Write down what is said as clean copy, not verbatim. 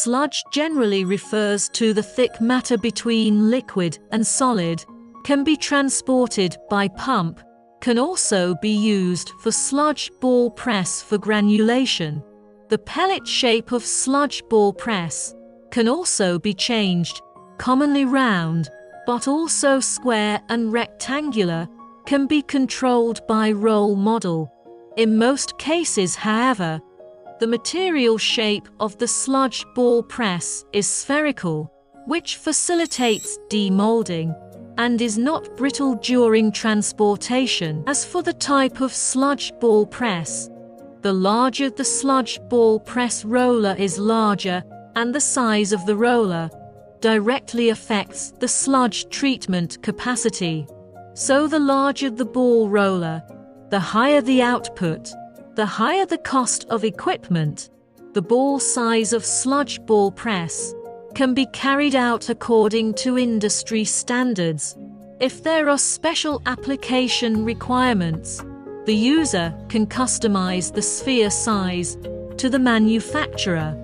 sludge generally refers to the thick matter between liquid and solid, can be transported by pump, can also be used for sludge ball press for granulation. The pellet shape of sludge ball press can also be changed, commonly round, but also square and rectangular, can be controlled by roll model. In most cases, however, the material shape of the sludge ball press is spherical, which facilitates demolding and is not brittle during transportation. As for the type of sludge ball press, the larger the sludge ball press roller is larger, and the size of the roller directly affects the sludge treatment capacity. So the larger the ball roller, the higher the output, the higher the cost of equipment. The ball size of sludge ball press can be carried out according to industry standards. If there are special application requirements, the user can customize the sphere size to the manufacturer.